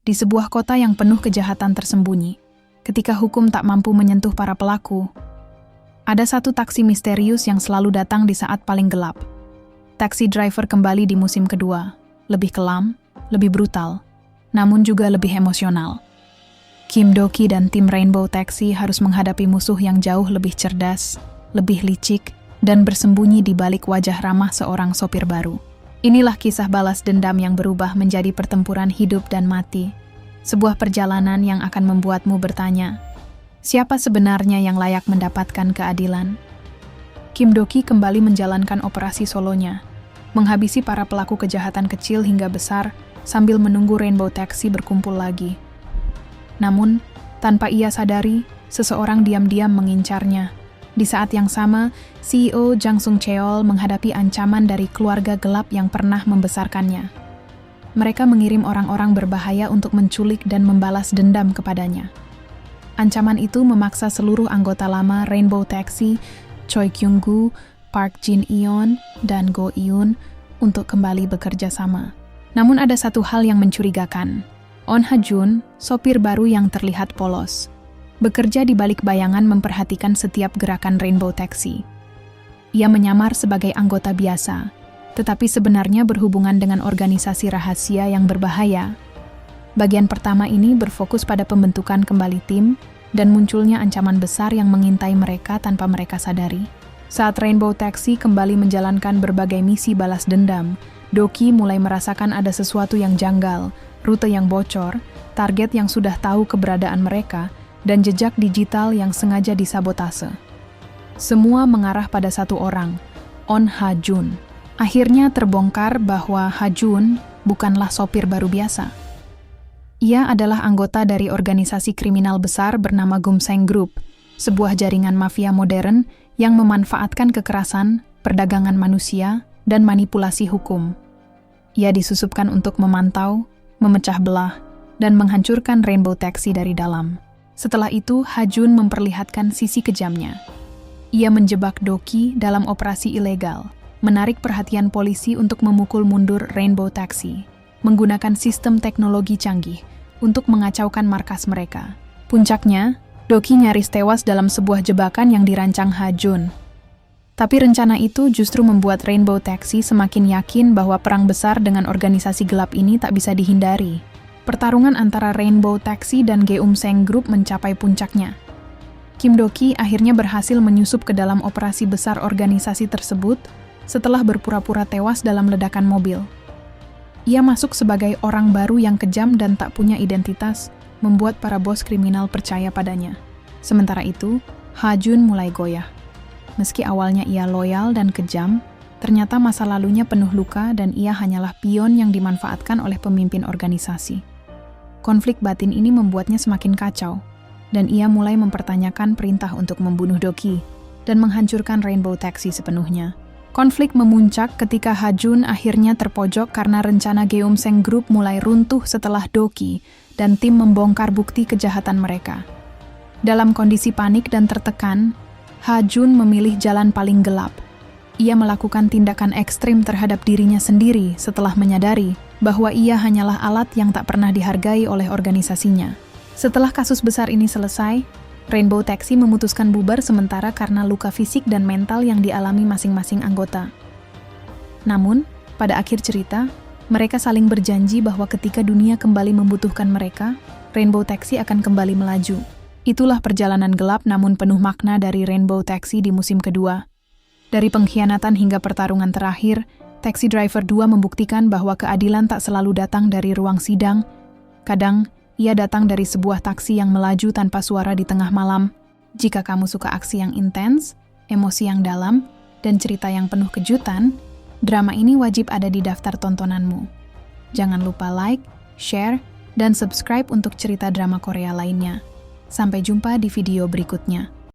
di sebuah kota yang penuh kejahatan tersembunyi. Ketika hukum tak mampu menyentuh para pelaku, ada satu taksi misterius yang selalu datang di saat paling gelap. Taksi driver kembali di musim kedua, lebih kelam, lebih brutal, namun juga lebih emosional. Kim Do-ki dan tim Rainbow Taxi harus menghadapi musuh yang jauh lebih cerdas, lebih licik, dan bersembunyi di balik wajah ramah seorang sopir baru. Inilah kisah balas dendam yang berubah menjadi pertempuran hidup dan mati. Sebuah perjalanan yang akan membuatmu bertanya, siapa sebenarnya yang layak mendapatkan keadilan? Kim Do-ki kembali menjalankan operasi solonya, menghabisi para pelaku kejahatan kecil hingga besar sambil menunggu Rainbow Taxi berkumpul lagi. Namun, tanpa ia sadari, seseorang diam-diam mengincarnya. Di saat yang sama, CEO Jang Sung-cheol menghadapi ancaman dari keluarga gelap yang pernah membesarkannya. Mereka mengirim orang-orang berbahaya untuk menculik dan membalas dendam kepadanya. Ancaman itu memaksa seluruh anggota lama Rainbow Taxi, Choi Kyung-gu, Park Jin-eon, dan Go Eun untuk kembali bekerja sama. Namun ada satu hal yang mencurigakan. On Ha-jun, sopir baru yang terlihat polos, bekerja di balik bayangan memperhatikan setiap gerakan Rainbow Taxi. Ia menyamar sebagai anggota biasa, tetapi sebenarnya berhubungan dengan organisasi rahasia yang berbahaya. Bagian pertama ini berfokus pada pembentukan kembali tim dan munculnya ancaman besar yang mengintai mereka tanpa mereka sadari. Saat Rainbow Taxi kembali menjalankan berbagai misi balas dendam, Do-ki mulai merasakan ada sesuatu yang janggal, rute yang bocor, target yang sudah tahu keberadaan mereka, dan jejak digital yang sengaja disabotase. Semua mengarah pada satu orang, On Ha-jun. Akhirnya terbongkar bahwa Ha-jun bukanlah sopir baru biasa. Ia adalah anggota dari organisasi kriminal besar bernama Gumseng Group, sebuah jaringan mafia modern yang memanfaatkan kekerasan, perdagangan manusia, dan manipulasi hukum. Ia disusupkan untuk memantau, memecah belah, dan menghancurkan Rainbow Taxi dari dalam. Setelah itu, Ha-jun memperlihatkan sisi kejamnya. Ia menjebak Do-ki dalam operasi ilegal, menarik perhatian polisi untuk memukul mundur Rainbow Taxi, menggunakan sistem teknologi canggih untuk mengacaukan markas mereka. Puncaknya, Do-ki nyaris tewas dalam sebuah jebakan yang dirancang Ha-jun. Tapi rencana itu justru membuat Rainbow Taxi semakin yakin bahwa perang besar dengan organisasi gelap ini tak bisa dihindari. Pertarungan antara Rainbow Taxi dan Gumseng Group mencapai puncaknya. Kim Do-ki akhirnya berhasil menyusup ke dalam operasi besar organisasi tersebut setelah berpura-pura tewas dalam ledakan mobil. Ia masuk sebagai orang baru yang kejam dan tak punya identitas, membuat para bos kriminal percaya padanya. Sementara itu, Ha-jun mulai goyah. Meski awalnya ia loyal dan kejam, ternyata masa lalunya penuh luka dan ia hanyalah pion yang dimanfaatkan oleh pemimpin organisasi. Konflik batin ini membuatnya semakin kacau, dan ia mulai mempertanyakan perintah untuk membunuh Do-ki dan menghancurkan Rainbow Taxi sepenuhnya. Konflik memuncak ketika Ha-jun akhirnya terpojok karena rencana Gumseng Group mulai runtuh setelah Do-ki dan tim membongkar bukti kejahatan mereka. Dalam kondisi panik dan tertekan, Ha-jun memilih jalan paling gelap. Ia melakukan tindakan ekstrim terhadap dirinya sendiri setelah menyadari bahwa ia hanyalah alat yang tak pernah dihargai oleh organisasinya. Setelah kasus besar ini selesai, Rainbow Taxi memutuskan bubar sementara karena luka fisik dan mental yang dialami masing-masing anggota. Namun, pada akhir cerita, mereka saling berjanji bahwa ketika dunia kembali membutuhkan mereka, Rainbow Taxi akan kembali melaju. Itulah perjalanan gelap namun penuh makna dari Rainbow Taxi di musim kedua. Dari pengkhianatan hingga pertarungan terakhir, Taxi Driver 2 membuktikan bahwa keadilan tak selalu datang dari ruang sidang. Kadang, ia datang dari sebuah taksi yang melaju tanpa suara di tengah malam. Jika kamu suka aksi yang intens, emosi yang dalam, dan cerita yang penuh kejutan, drama ini wajib ada di daftar tontonanmu. Jangan lupa like, share, dan subscribe untuk cerita drama Korea lainnya. Sampai jumpa di video berikutnya.